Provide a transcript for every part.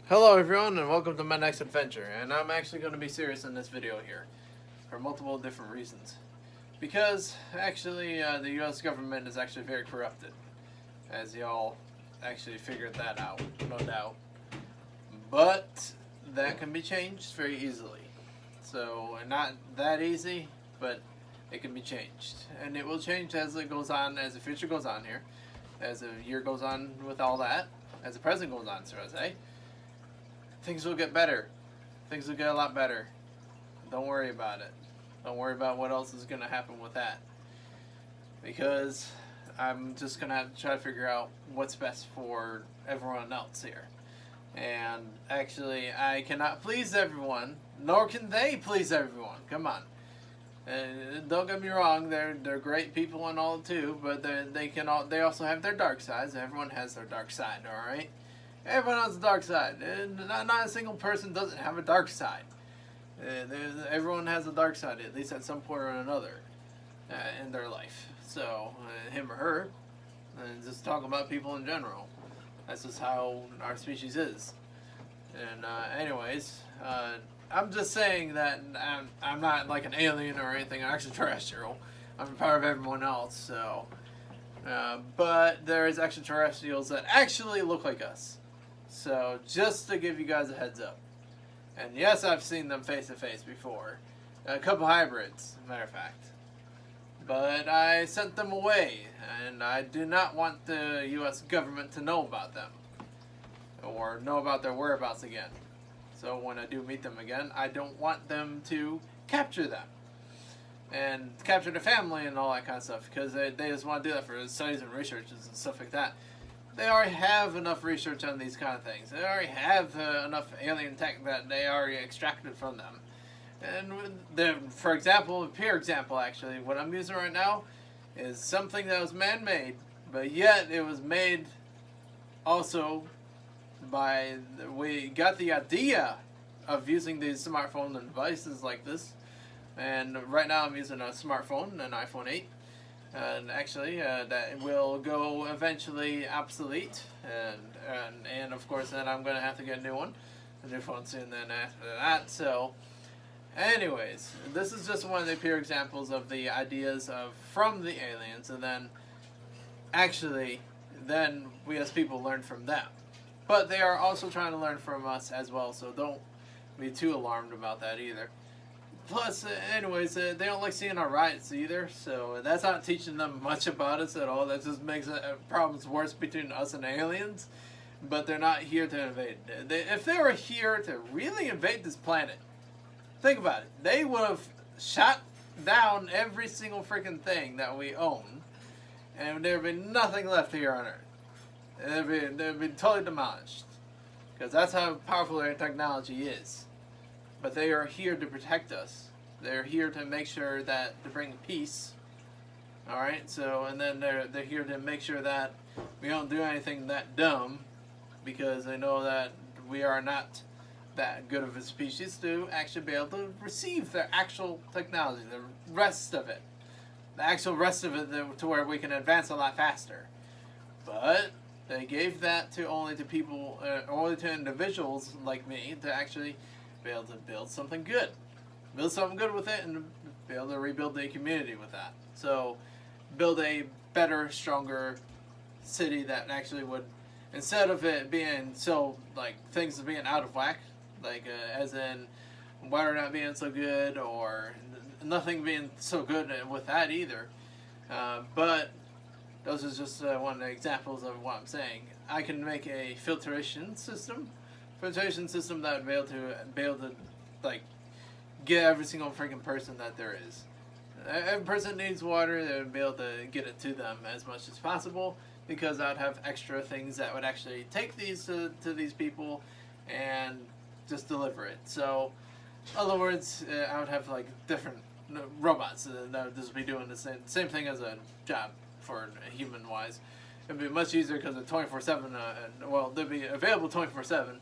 Hello everyone and welcome to my next adventure, and I'm actually going to be serious in this video here for multiple different reasons. Because actually the US government is actually very corrupted, as y'all actually figured that out, no doubt. But that can be changed very easily. So not that easy, but it can be changed. And it will change as it goes on, as the future goes on here, as the year goes on with all that, as the present goes on, should I say. Things will get better. Things will get a lot better. Don't worry about it. Don't worry about what else is going to happen with that. Because I'm just going to have to try to figure out what's best for everyone else here. And actually, I cannot please everyone, nor can they please everyone. Come on. Don't get me wrong, they're great people and all too, but they also have their dark sides. Everyone has their dark side, all right? Everyone has a dark side. Not a single person doesn't have a dark side. Everyone has a dark side, at least at some point or another in their life. So, him or her, and just talk about people in general. That's just how our species is. And anyways, I'm just saying that I'm not like an alien or anything. I'm extraterrestrial. I'm a part of everyone else, so... but there is extraterrestrials that actually look like us. So, just to give you guys a heads up. And yes, I've seen them face to face before. A couple hybrids, as a matter of fact. But I sent them away, and I do not want the US government to know about them. Or know about their whereabouts again. So when I do meet them again, I don't want them to capture them. And capture the family and all that kind of stuff. Because they just want to do that for studies and researches and stuff like that. They already have enough research on these kind of things. They already have enough alien tech that they already extracted from them. And for example, a pure example actually, what I'm using right now is something that was man-made, but yet it was made also by, we got the idea of using these smartphones and devices like this. And right now I'm using a smartphone, an iPhone 8. And actually, that will go eventually obsolete, and of course then I'm going to have to get a new phone soon then after that. So, anyways, this is just one of the pure examples of the ideas from the aliens, and then actually then we as people learn from them. But they are also trying to learn from us as well, so don't be too alarmed about that either. Plus, anyways, they don't like seeing our riots either, so that's not teaching them much about us at all. That just makes problems worse between us and aliens. But they're not here to invade. If they were here to really invade this planet, think about it. They would have shot down every single freaking thing that we own, and there would be nothing left here on Earth. They'd be totally demolished. Because that's how powerful their technology is. But they are here to protect us. They're here to make sure that, to bring peace. Alright, so, and then they're here to make sure that we don't do anything that dumb, because they know that we are not that good of a species to actually be able to receive their actual technology, the rest of it. The actual rest of it to where we can advance a lot faster. But they gave that to only to people, only to individuals like me to actually be able to build something good. Build something good with it and be able to rebuild the community with that. So, build a better, stronger city that actually would, instead of it being so, like, things being out of whack, like, as in water not being so good or nothing being so good with that either. But those are just one of the examples of what I'm saying. I can make a filtration system that would be able to like get every single freaking person that there is. Every person needs water. They would be able to get it to them as much as possible, because I'd have extra things that would actually take these to these people and just deliver it. So, in other words, I would have like different robots that would just be doing the same thing as a job for human wise. It'd be much easier because of 24/7. Well, they'd be available 24/7.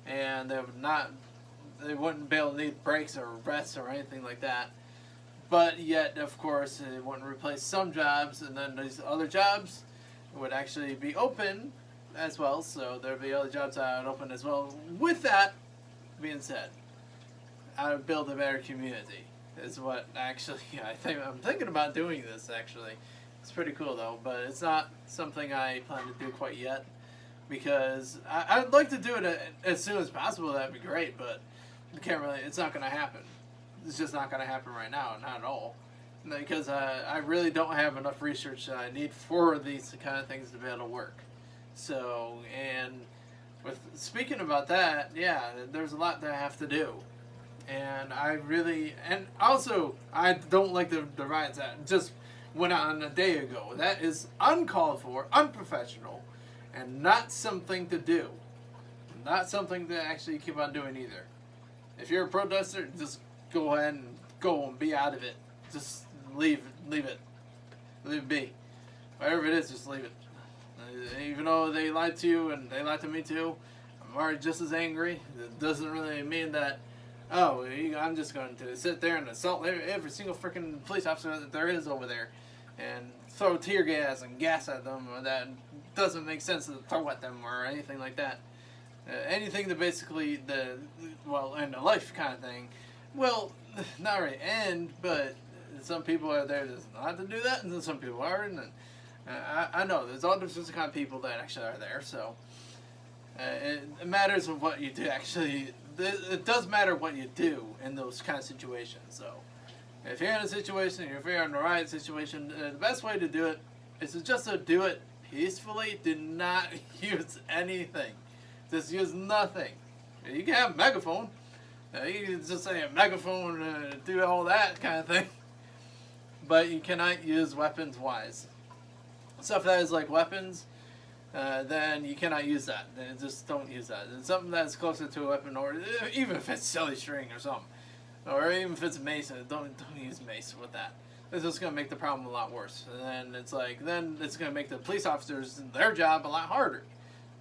And they wouldn't be able to need breaks or rests or anything like that. But yet, of course, it wouldn't replace some jobs, and then these other jobs would actually be open as well, so there'll be other jobs that would open as well. With that being said, I would build a better community. Is what actually I'm thinking about doing this actually. It's pretty cool though, but it's not something I plan to do quite yet because I'd like to do it as soon as possible. That'd be great, but it's not going to happen. It's just not going to happen right now, not at all. Because I really don't have enough research that I need for these kind of things to be able to work. So, and speaking about that, yeah, there's a lot that I have to do. And also, I don't like the riots that just went on a day ago. That is uncalled for, unprofessional, and not something to do. Not something to actually keep on doing either. If you're a protester, just go ahead and go and be out of it. Just leave it be. Whatever it is, just leave it. Even though they lied to you and they lied to me too, I'm already just as angry. It doesn't really mean that, oh, I'm just going to sit there and assault every single freaking police officer that there is over there and throw tear gas and gas at them. That doesn't make sense to throw at them or anything like that. Anything that basically end a life kind of thing. Well, not really end, but some people are there just not to do that, and then some people are, and I know there's all different kind of people that actually are there. So it matters of what you do. Actually, it does matter what you do in those kind of situations. So if you're in a situation, if you're in a riot situation, the best way to do it is just to do it peacefully. Do not use anything. Just use nothing. You can have a megaphone. You can just say a megaphone, do all that kind of thing. But you cannot use weapons wise. Stuff that is like weapons, then you cannot use that. Then just don't use that. And something that's closer to a weapon, or even if it's silly string or something, or even if it's mace, don't use mace with that. It's just going to make the problem a lot worse. And then it's going to make the police officers, their job a lot harder.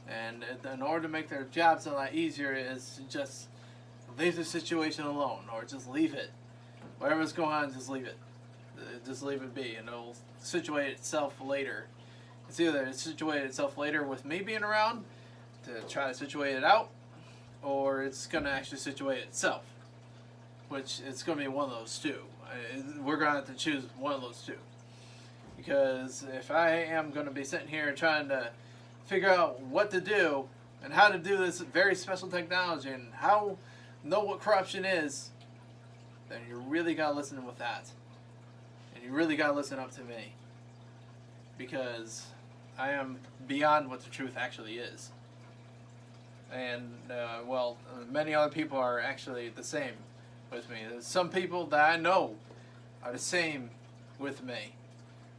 And in order to make their jobs a lot easier is just leave the situation alone, or just leave it. Whatever's going on, just leave it. Just leave it be, and it'll situate itself later. It's either situate itself later with me being around to try to situate it out, or it's going to actually situate itself. Which it's going to be one of those two. We're going to have to choose one of those two. Because if I am going to be sitting here trying to figure out what to do and how to do this very special technology and how know what corruption is, then you really got to listen with that. And you really got to listen up to me. Because I am beyond what the truth actually is. And, many other people are actually the same with me. There's some people that I know are the same with me.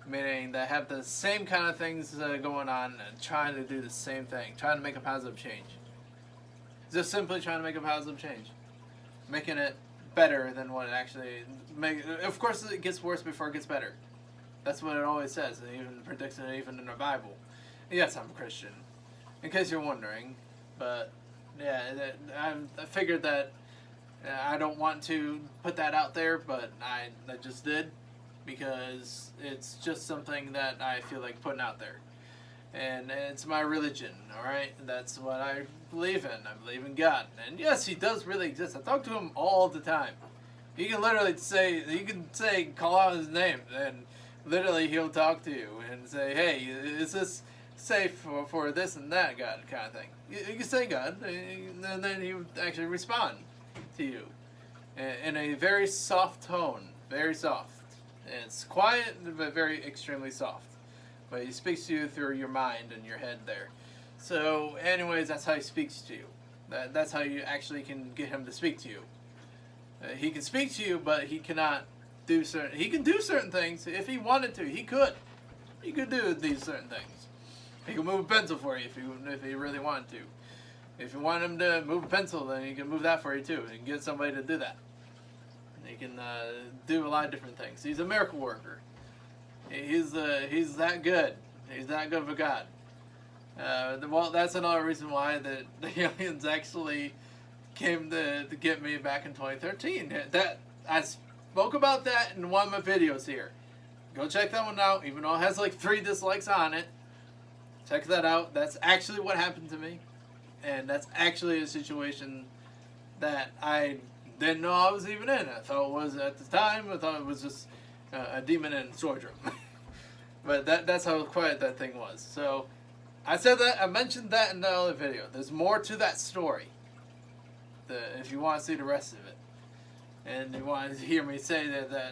Meaning that have the same kind of things going on and trying to do the same thing. Trying to make a positive change. Just simply trying to make a positive change. Making it better than what it actually of course it gets worse before it gets better. That's what it always says. It even predicts it even in the Bible. Yes, I'm a Christian. In case you're wondering. But yeah, I figured that I don't want to put that out there, but I just did. Because it's just something that I feel like putting out there. And it's my religion, alright? That's what I believe in. I believe in God. And yes, He does really exist. I talk to Him all the time. You can literally call out His name, and literally He'll talk to you and say, hey, is this safe for this and that, God, kind of thing. You can say God, and then He would actually respond to you in a very soft tone. Very soft. It's quiet, but very extremely soft. But He speaks to you through your mind and your head there. So, anyways, that's how He speaks to you. That's how you actually can get Him to speak to you. He can speak to you, but He cannot do certain... He can do certain things. If He wanted to, He could. He could do these certain things. He can move a pencil for you if he really wanted to. If you want Him to move a pencil, then He can move that for you too. He can get somebody to do that. He can do a lot of different things. He's a miracle worker. He's that good. He's that good of a God. That's another reason why the aliens actually came to get me back in 2013. I spoke about that in one of my videos here. Go check that one out, even though it has like 3 dislikes on it. Check that out. That's actually what happened to me. And that's actually a situation that I didn't know I was even in. I thought it was, at the time, I thought it was just a demon in a storage room. But that's how quiet that thing was. So I said that, I mentioned that in the other video. There's more to that story. If you want to see the rest of it. And you want to hear me say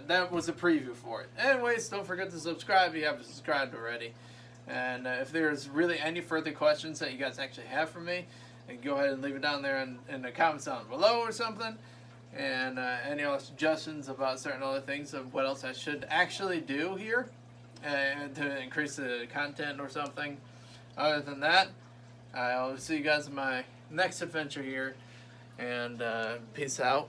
that was a preview for it. Anyways, don't forget to subscribe if you haven't subscribed already. And if there's really any further questions that you guys actually have for me, and go ahead and leave it down there in the comments down below or something. And any other suggestions about certain other things of what else I should actually do here to increase the content or something. Other than that, I'll see you guys in my next adventure here. And peace out.